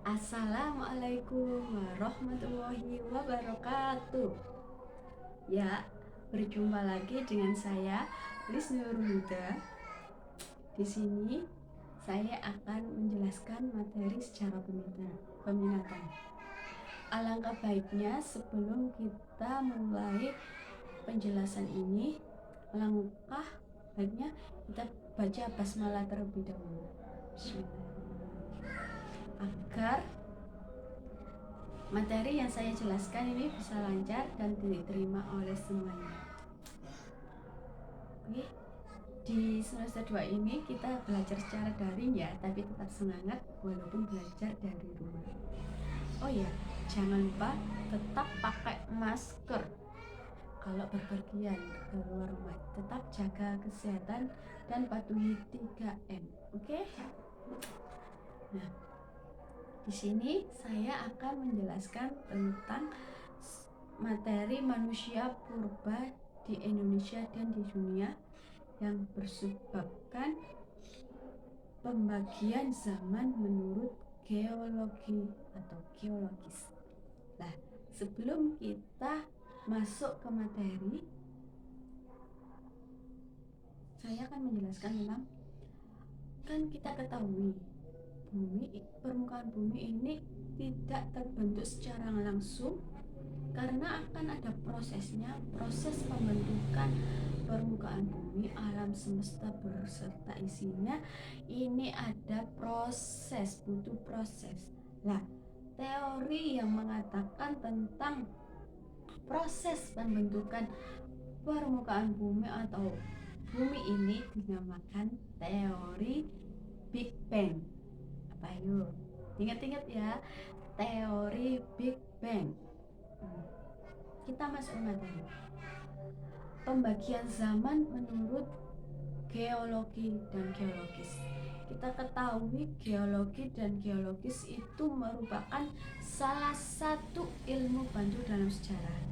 Assalamualaikum warahmatullahi wabarakatuh. Ya, berjumpa lagi dengan saya, Lis Nurhuda. Di sini saya akan menjelaskan materi secara peminatan. Alangkah baiknya sebelum kita mulai penjelasan ini, alangkah baiknya kita baca basmalah terlebih dahulu. Bismillahirrahmanirrahim. Agar materi yang saya jelaskan ini bisa lancar dan diterima oleh semuanya. Oke, di semester 2 ini kita belajar secara daring ya, tapi tetap semangat walaupun belajar dari rumah. Oh ya, jangan lupa tetap pakai masker kalau berpergian keluar rumah. Tetap jaga kesehatan dan patuhi 3M. Oke? Nah, di sini saya akan menjelaskan tentang materi manusia purba di Indonesia dan di dunia yang bersebabkan pembagian zaman menurut geologi atau geologis. Nah, sebelum kita masuk ke materi, saya akan menjelaskan tentang, kan kita ketahui permukaan bumi ini tidak terbentuk secara langsung karena akan ada prosesnya, proses pembentukan permukaan bumi, alam semesta berserta isinya. Ini ada proses, butuh proses. Nah, teori yang mengatakan tentang proses pembentukan permukaan bumi atau bumi ini dinamakan teori Big Bang. Apa yuk? Ingat-ingat ya, teori Big Bang. Kita masuk ke materi. Pembagian zaman menurut geologi dan geologis. Kita ketahui geologi dan geologis itu merupakan salah satu ilmu bantu dalam sejarah.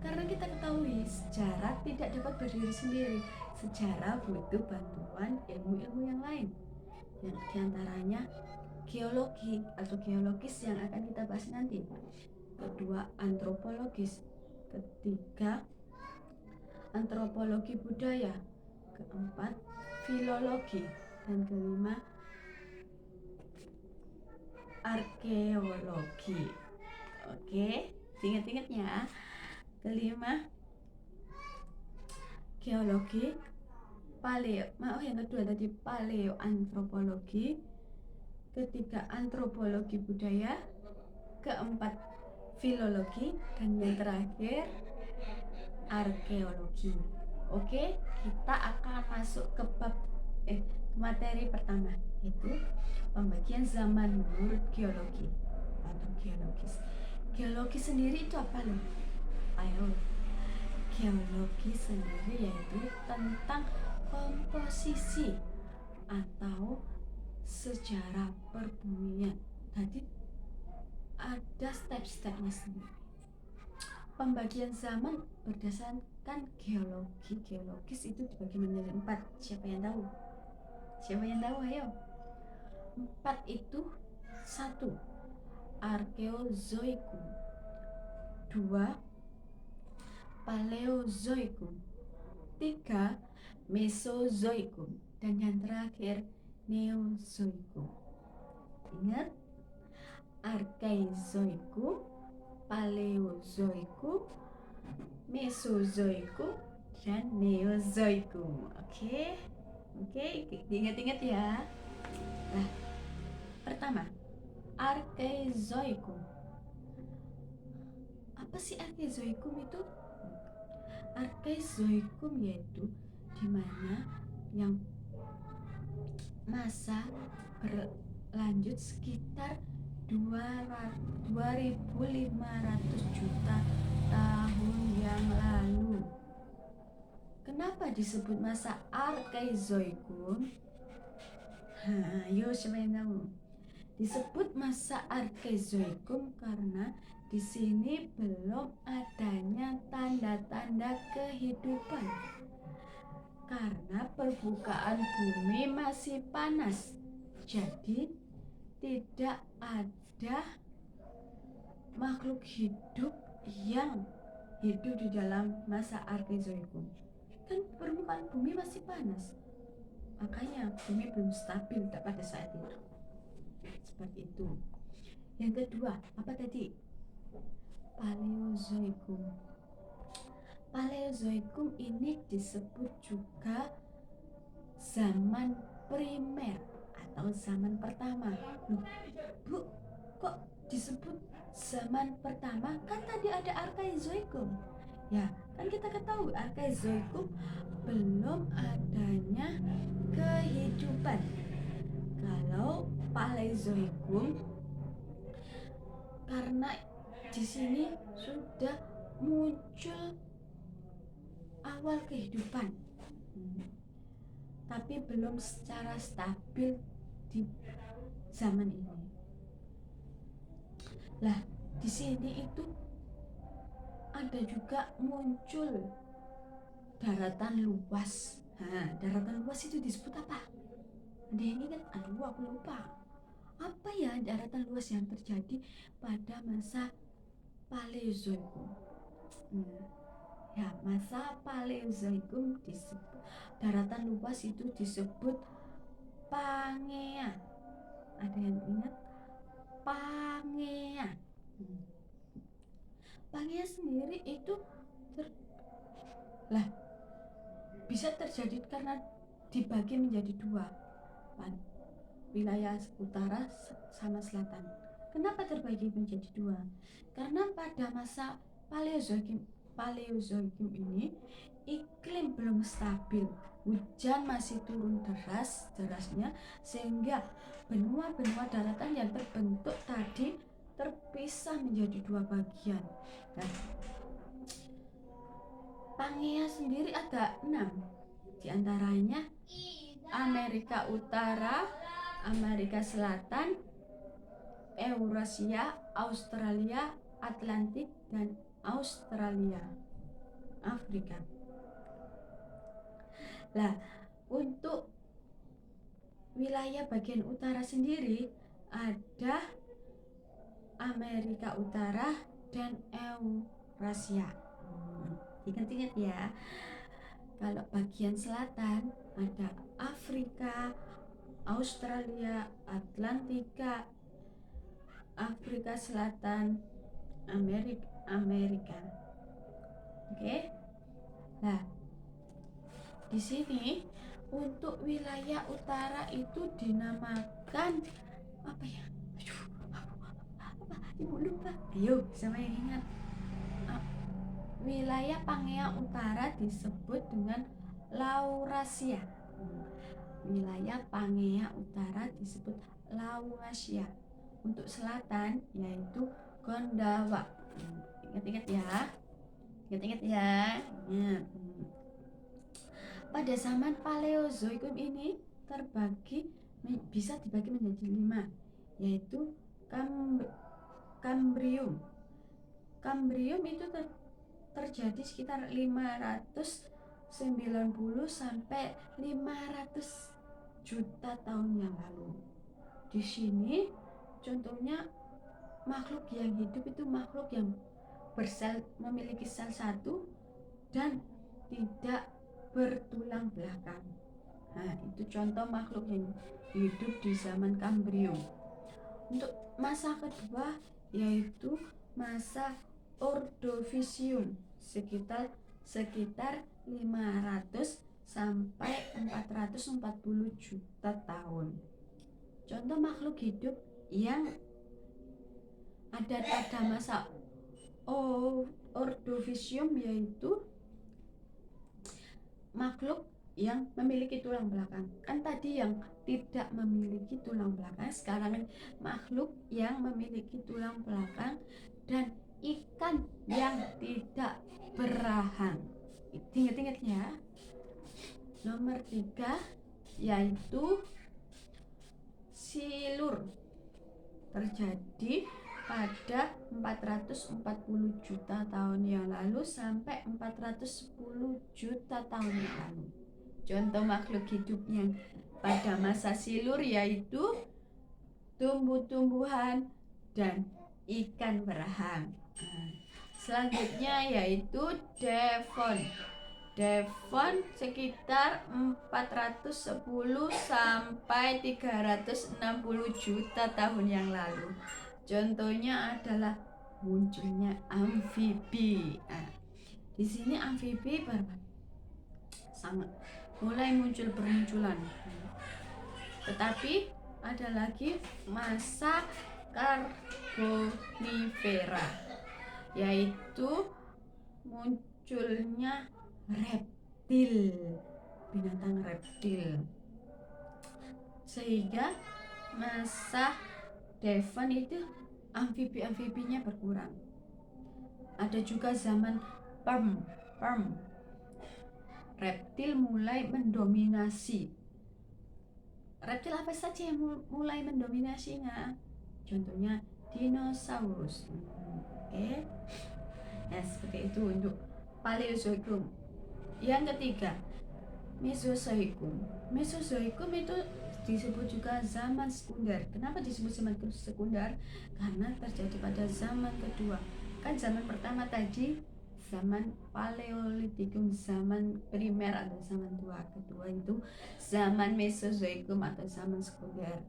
Karena kita ketahui sejarah tidak dapat berdiri sendiri. Sejarah butuh bantuan ilmu-ilmu yang lain. Yang diantaranya geologi atau geologis yang akan kita bahas nanti. Kedua, antropologis. Ketiga, antropologi budaya. Keempat, filologi. Dan kelima, arkeologi. Oke, ingat-ingat ya. Kelima, geologi. Yang kedua tadi paleoantropologi. Ketiga, antropologi budaya. Keempat, filologi. Dan yang terakhir, arkeologi. Oke, kita akan masuk ke materi pertama, yaitu pembagian zaman menurut geologi atau geologis. Geologi sendiri itu apa loh? Ayo, geologi sendiri yaitu tentang komposisi atau sejarah perbumian. Tadi ada step-stepnya sendiri. Pembagian zaman berdasarkan geologi geologis itu dibagi menjadi 4. Siapa yang tahu? Ayo. 4 itu: 1. Arkeozoikum. 2. Paleozoikum. 3. Mesozoikum. Dan yang terakhir, Neozoikum. Ingat, Arkeozoikum, Paleozoikum, Mesozoikum, dan Neozoikum. Oke, diingat-ingat ya. Nah, pertama, Arkeozoikum. Apa sih Arkeozoikum itu? Arkeozoikum yaitu dimana yang masa berlanjut sekitar 2.500 juta tahun yang lalu. Kenapa disebut masa Arkeozoikum? Ayo siapa yang tahu? Disebut masa Arkeozoikum karena di sini belum adanya tanda-tanda kehidupan. Karena permukaan bumi masih panas. Jadi tidak ada makhluk hidup yang hidup di dalam masa Arkeozoikum. Kan permukaan bumi masih panas, makanya bumi belum stabil pada saat itu. Seperti itu. Yang kedua, apa tadi? Paleozoikum. Paleozoikum ini disebut juga zaman primer atau zaman pertama. Bu, kok disebut zaman pertama? Kan tadi ada Arkaezoikum. Ya, kan kita ketahui Arkaezoikum belum adanya kehidupan. Kalau Paleozoikum, karena di sini sudah muncul awal kehidupan, tapi belum secara stabil di zaman ini. Lah, di sini itu ada juga muncul daratan luas. Nah, daratan luas itu disebut apa? Ada yang ingat? Aduh, aku lupa. Apa ya daratan luas yang terjadi pada masa Paleozoikum? Ya, masa Paleozoikum disebut daratan luas itu disebut Pangea. Ada yang ingat? Pangea. Pangea sendiri itu bisa terjadi karena dibagi menjadi dua, wilayah utara sama selatan. Kenapa terbagi menjadi dua? Karena pada masa Paleozoikum ini iklim belum stabil, hujan masih turun derasnya, sehingga benua-benua daratan yang terbentuk tadi terpisah menjadi dua bagian. Nah, Pangea sendiri ada 6, diantaranya Amerika Utara, Amerika Selatan, Eurasia, Australia, Atlantik, dan Australia, Afrika. Nah, untuk wilayah bagian utara sendiri ada Amerika Utara dan Eurasia. Ingat-ingat ya. Kalau bagian selatan ada Afrika, Australia, Atlantika, Afrika Selatan, Amerika. Oke. Nah, di sini untuk wilayah utara itu dinamakan apa ya? Apa? Ibu lupa. Ayo, sama yang ingat. Wilayah Pangea Utara disebut dengan Laurasia. Wilayah Pangea Utara disebut Laurasia. Untuk selatan yaitu Gondwana. Ingat-ingat ya. Ingat-ingat ya. Pada zaman Paleozoikum ini bisa dibagi menjadi 5, yaitu Kambrium. Kambrium itu terjadi sekitar 590 sampai 500 juta tahun yang lalu. Di sini contohnya makhluk yang hidup itu makhluk yang memiliki sel satu dan tidak bertulang belakang. Nah, itu contoh makhluk yang hidup di zaman Kambrium. Untuk masa kedua yaitu masa Ordovisium, sekitar 500 sampai 440 juta tahun. Contoh makhluk hidup yang ada pada masa Ordovisium yaitu makhluk yang memiliki tulang belakang. Kan tadi yang tidak memiliki tulang belakang, sekarang makhluk yang memiliki tulang belakang dan ikan yang tidak berrahang. Ingat-ingat ya. Nomor 3 yaitu silur, terjadi pada 440 juta tahun yang lalu sampai 410 juta tahun yang lalu. Contoh makhluk hidup yang pada masa silur yaitu tumbuh-tumbuhan, dan ikan berahang. Selanjutnya yaitu Devon. Devon sekitar 410 sampai 360 juta tahun yang lalu. Contohnya adalah munculnya amfibi. Di sini amfibi sangat mulai bermunculan. Tetapi ada lagi masa Karbonifera, yaitu munculnya reptil, binatang reptil. Sehingga masa Devon itu amfibi-amfibinya berkurang. Ada juga zaman Perm. Reptil mulai mendominasi. Reptil apa saja yang mulai mendominasinya? Contohnya dinosaurus. Oke. Ya, seperti itu untuk Paleozoikum. Yang ketiga, Mesozoikum. Mesozoikum itu disebut juga zaman sekunder. Kenapa disebut zaman sekunder? Karena terjadi pada zaman kedua. Kan zaman pertama tadi zaman Paleolitikum, zaman primer atau zaman tua. Kedua itu zaman Mesozoikum atau zaman sekunder.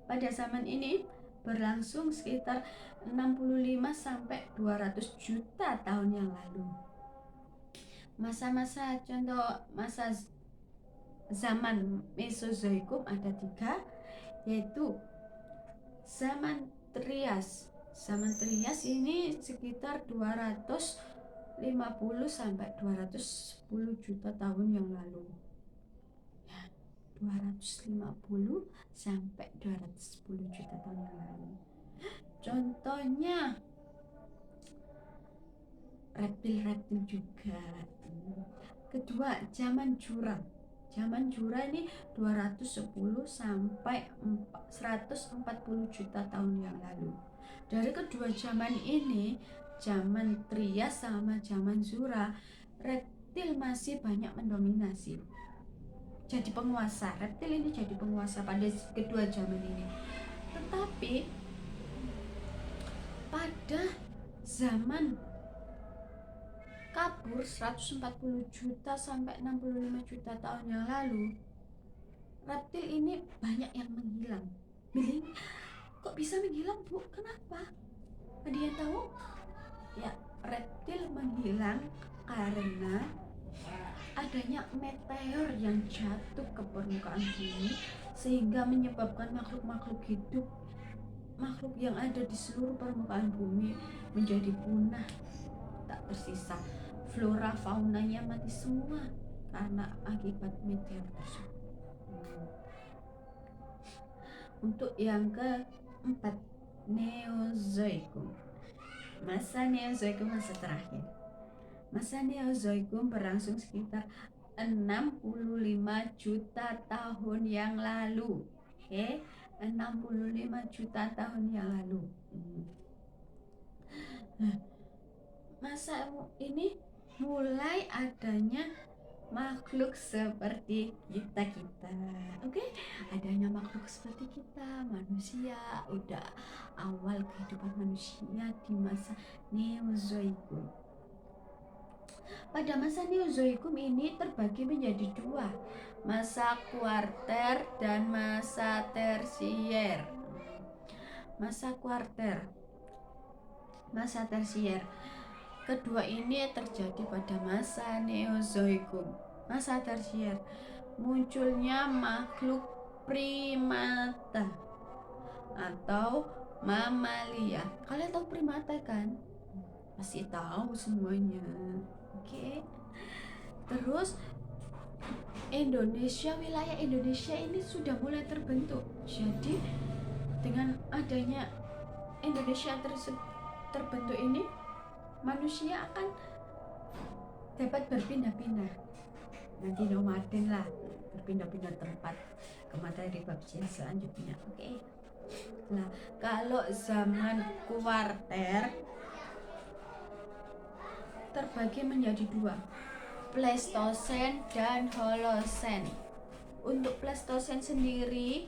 Pada zaman ini berlangsung sekitar 65 sampai 200 juta tahun yang lalu. Masa-masa contoh masa zaman Mesozoikum ada 3, yaitu zaman Trias. Zaman Trias ini sekitar 250 sampai 210 juta tahun yang lalu. 250 sampai 210 juta tahun yang lalu. Contohnya reptil-reptil juga. Kedua, zaman Jura. Zaman Jura ini 210 sampai 140 juta tahun yang lalu. Dari kedua zaman ini, zaman Trias sama zaman Jura, reptil masih banyak mendominasi. Jadi penguasa, reptil ini jadi penguasa pada kedua zaman ini. Tetapi pada zaman Kapur 140 juta sampai 65 juta tahun yang lalu, reptil ini banyak yang menghilang. Kok bisa menghilang, Bu? Kenapa? Ada yang tahu? Ya, reptil menghilang karena adanya meteor yang jatuh ke permukaan bumi sehingga menyebabkan makhluk-makhluk hidup, makhluk yang ada di seluruh permukaan bumi menjadi punah, tak tersisa. Flora faunanya mati semua karena akibat meteor tersebut. Untuk yang keempat, Neozoikum. Masa Neozoikum masa terakhir. Masa Neozoikum berlangsung sekitar 65 juta tahun yang lalu. 65 juta tahun yang lalu. Masa ini mulai adanya makhluk seperti kita. Adanya makhluk seperti kita, manusia. Udah awal kehidupan manusia di masa Neozoikum. Pada masa Neozoikum ini terbagi menjadi 2, masa kuarter dan masa tersier. Masa kuarter, masa tersier, kedua ini terjadi pada masa Neozoikum. Masa tersier, munculnya makhluk primata atau mamalia. Kalian tahu primata kan? Pasti tahu semuanya. Terus Indonesia, wilayah Indonesia ini sudah mulai terbentuk. Jadi dengan adanya Indonesia terbentuk ini, manusia akan dapat berpindah-pindah. Nanti nomaden lah, berpindah-pindah tempat ke materi bab selanjutnya. Nah, kalau zaman kuarter terbagi menjadi 2, Pleistosen dan Holosen. Untuk Pleistosen sendiri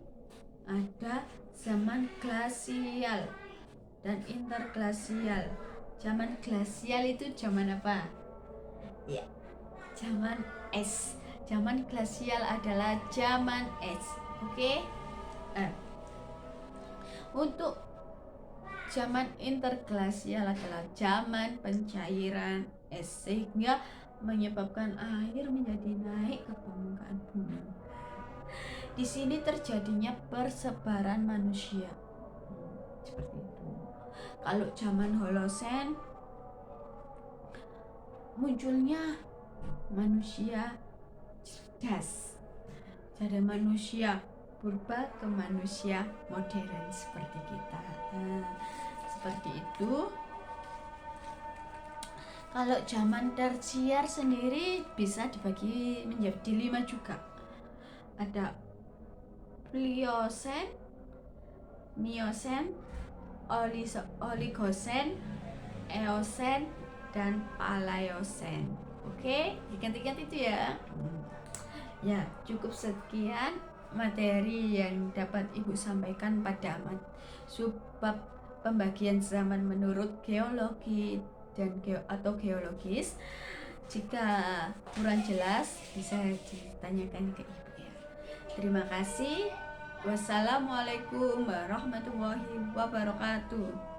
ada zaman glasial dan interglasial. Zaman glasial itu zaman apa? Ya, zaman es. Zaman glasial adalah zaman es. Oke? Untuk zaman interglasial adalah zaman pencairan es, sehingga menyebabkan air menjadi naik ke permukaan bumi. Di sini terjadinya persebaran manusia. Seperti itu. Kalau zaman Holosen, munculnya manusia cerdas. Dari manusia purba ke manusia modern seperti kita. Seperti itu. Kalau zaman tersier sendiri bisa dibagi menjadi 5 juga. Ada Pliosen, Miosen, Oligosen, Eosen, dan Paleosen. Oke, diganti-ganti itu ya. Ya, cukup sekian materi yang dapat Ibu sampaikan pada subbab pembagian zaman menurut geologi dan geologis. Jika kurang jelas bisa ditanyakan ke Ibu ya. Terima kasih. Wassalamualaikum warahmatullahi wabarakatuh.